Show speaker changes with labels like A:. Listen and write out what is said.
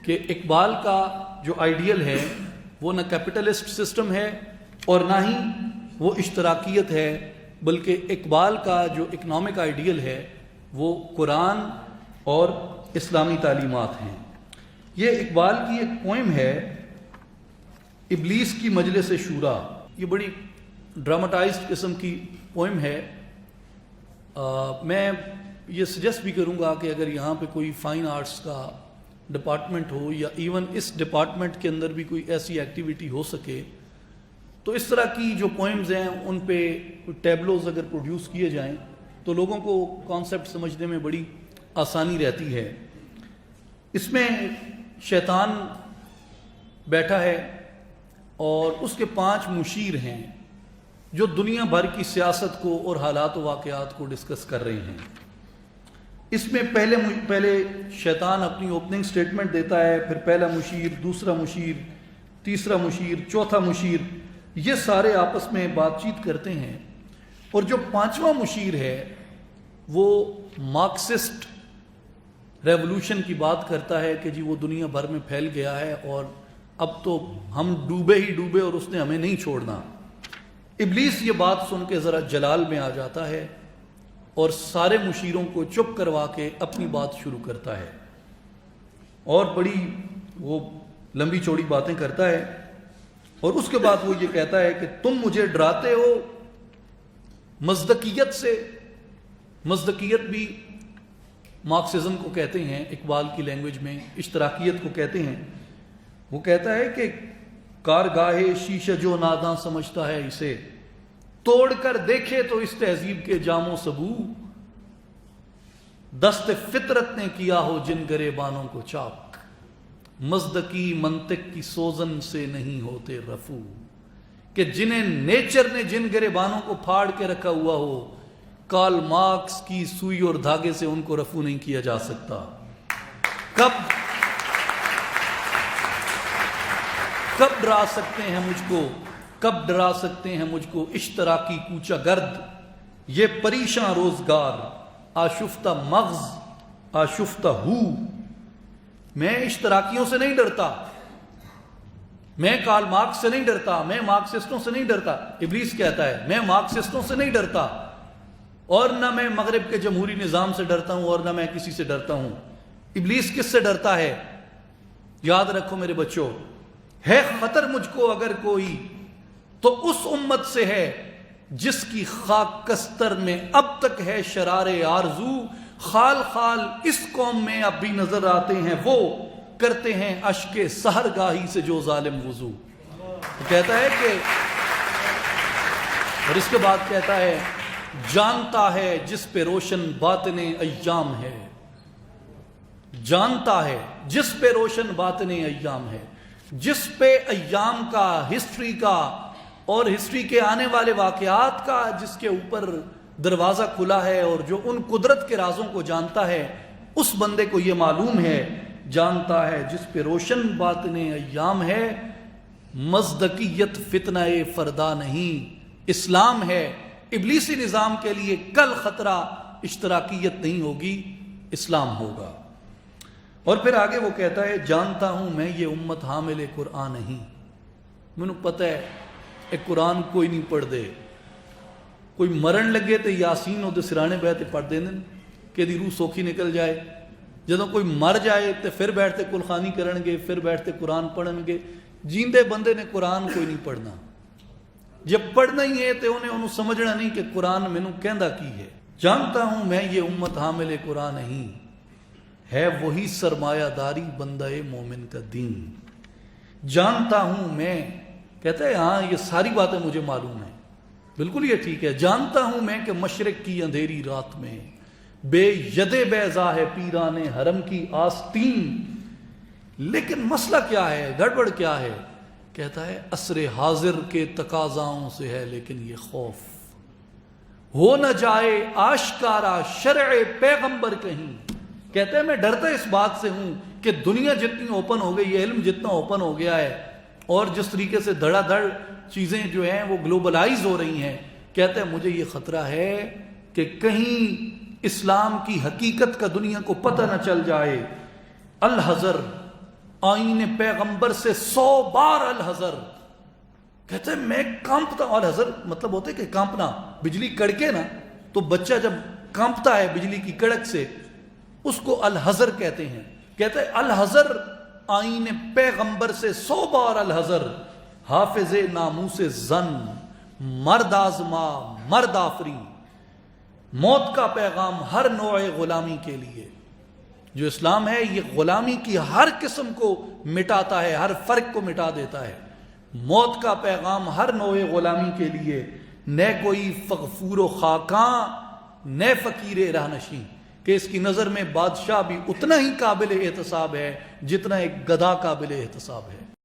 A: کہ اقبال کا جو آئیڈیل ہے وہ نہ کیپٹلسٹ سسٹم ہے اور نہ ہی وہ اشتراکیت ہے، بلکہ اقبال کا جو اکنامک آئیڈیل ہے وہ قرآن اور اسلامی تعلیمات ہیں۔ یہ اقبال کی ایک پوئم ہے ابلیس کی مجلس شورا، یہ بڑی ڈراماٹائزڈ قسم کی پوئم ہے۔ میں یہ سجیسٹ بھی کروں گا کہ اگر یہاں پہ کوئی فائن آرٹس کا ڈپارٹمنٹ ہو یا ایون اس ڈپارٹمنٹ کے اندر بھی کوئی ایسی ایکٹیویٹی ہو سکے تو اس طرح کی جو پوئمز ہیں ان پہ ٹیبلوز اگر پروڈیوس کیے جائیں تو لوگوں کو کانسیپٹ سمجھنے میں بڑی آسانی رہتی ہے۔ اس میں شیطان بیٹھا ہے اور اس کے 5 مشیر ہیں جو دنیا بھر کی سیاست کو اور حالات و واقعات کو ڈسکس کر رہے ہیں۔ اس میں پہلے شیطان اپنی اوپننگ سٹیٹمنٹ دیتا ہے، پھر پہلا مشیر، دوسرا مشیر، تیسرا مشیر، چوتھا مشیر، یہ سارے آپس میں بات چیت کرتے ہیں۔ اور جو 5واں مشیر ہے وہ مارکسسٹ ریولوشن کی بات کرتا ہے کہ جی وہ دنیا بھر میں پھیل گیا ہے اور اب تو ہم ڈوبے ہی ڈوبے اور اس نے ہمیں نہیں چھوڑنا۔ ابلیس یہ بات سن کے ذرا جلال میں آ جاتا ہے اور سارے مشیروں کو چپ کروا کے اپنی بات شروع کرتا ہے اور بڑی وہ لمبی چوڑی باتیں کرتا ہے، اور اس کے بعد وہ یہ کہتا ہے کہ تم مجھے ڈراتے ہو مصداقیت سے۔ مصداقیت بھی مارکسزم کو کہتے ہیں، اقبال کی لینگویج میں اشتراکیت کو کہتے ہیں۔ وہ کہتا ہے کہ کارگاہ شیشہ جو ناداں سمجھتا ہے اسے، توڑ کر دیکھے تو اس تہذیب کے جام و سبو، دست فطرت نے کیا ہو جن گریبانوں کو چاک، مصداقی منطق کی سوزن سے نہیں ہوتے رفو، کہ جنہیں نیچر نے جن گریبانوں کو پھاڑ کے رکھا ہوا ہو، کارل مارکس کی سوئی اور دھاگے سے ان کو رفو نہیں کیا جا سکتا۔ کب ڈرا سکتے ہیں مجھ کو، کب ڈرا سکتے ہیں مجھ کو اشتراکی کوچہ گرد، یہ پریشاں روزگار آشفتہ مغز آشفتہ ہو۔ میں اشتراکیوں سے نہیں ڈرتا، میں کارل مارکس سے نہیں ڈرتا، میں مارکسسٹوں سے نہیں ڈرتا۔ ابلیس کہتا ہے میں مارکسسٹوں سے نہیں ڈرتا، اور نہ میں مغرب کے جمہوری نظام سے ڈرتا ہوں، اور نہ میں کسی سے ڈرتا ہوں۔ ابلیس کس سے ڈرتا ہے؟ یاد رکھو میرے بچوں، ہے خطر مجھ کو اگر کوئی تو اس امت سے ہے جس کی خاک کستر میں اب تک ہے شرار آرزو، خال خال اس قوم میں اب بھی نظر آتے ہیں وہ، کرتے ہیں اشک سحرگاہی سے جو ظالم وضو۔ کہتا ہے کہ، اور اس کے بعد کہتا ہے جانتا ہے جس پہ روشن باطن ایام ہے، جانتا ہے جس پہ روشن باطن ایام ہے، جس پہ ایام کا، ہسٹری کا اور ہسٹری کے آنے والے واقعات کا جس کے اوپر دروازہ کھلا ہے، اور جو ان قدرت کے رازوں کو جانتا ہے، اس بندے کو یہ معلوم ہے، جانتا ہے جس پہ روشن باطن ایام ہے، مصداقیت فتنہ فردا نہیں، اسلام ہے۔ ابلیسی نظام کے لیے کل خطرہ اشتراکیت نہیں ہوگی، اسلام ہوگا۔ اور پھر آگے وہ کہتا ہے جانتا ہوں میں یہ امت حامل قرآن نہیں، مجھے پتہ ہے ایک قرآن کوئی نہیں پڑھ دے، کوئی مرن لگے تو یاسین ہو تو سرانے بیٹھے پڑھ دیں کہ دی روح سوکھی نکل جائے، جدوں کوئی مر جائے تو پھر بیٹھتے کل خانی کرن گے، پھر بیٹھتے قرآن پڑھن گے۔ جیندے بندے نے قرآن کوئی نہیں پڑھنا، جب پڑھنا ہی ہے تو انہیں سمجھنا نہیں کہ قرآن مینوں کہندا کی ہے۔ جانتا ہوں میں یہ امت حامل قرآن نہیں، ہے وہی سرمایہ داری بندہ مومن کا دین۔ جانتا ہوں میں، کہتا ہے ہاں یہ ساری باتیں مجھے معلوم ہیں، بالکل یہ ٹھیک ہے۔ جانتا ہوں میں کہ مشرق کی اندھیری رات میں بے ید بیضا ہے پیران حرم کی آستین، لیکن مسئلہ کیا ہے، گڑبڑ کیا ہے؟ کہتا ہے عصر حاضر کے تقاضاؤں سے ہے لیکن یہ خوف، ہو نہ جائے آشکارا شرع پیغمبر کہیں۔ کہتے ہیں میں ڈرتا اس بات سے ہوں کہ دنیا جتنی اوپن ہو گئی ہے، علم جتنا اوپن ہو گیا ہے، اور جس طریقے سے دھڑا دھڑ چیزیں جو ہیں وہ گلوبلائز ہو رہی ہیں، کہتے ہیں مجھے یہ خطرہ ہے کہ کہیں اسلام کی حقیقت کا دنیا کو پتہ نہ چل جائے۔ الحذر آئین پیغمبر سے 100 بار الحذر. کہتے ہیں میں کانپتا ہوں. الحذر مطلب ہوتا ہے کہ کانپنا. بجلی کڑکے نا تو بچہ جب کانپتا ہے بجلی کی کڑک سے اس کو الحذر کہتے ہیں. کہتے ہیں الحذر آئین پیغمبر سے 100 بار الحذر. حافظ ناموس زن مرد آزما مرد آفری. موت کا پیغام ہر نوع غلامی کے لیے. جو اسلام ہے یہ غلامی کی ہر قسم کو مٹاتا ہے, ہر فرق کو مٹا دیتا ہے. موت کا پیغام ہر نوع غلامی کے لیے. نہ کوئی فغفور و خاکاں نہ فقیر رہنشیں, کہ اس کی نظر میں بادشاہ بھی اتنا ہی قابل احتساب ہے جتنا ایک گدھا قابل احتساب ہے.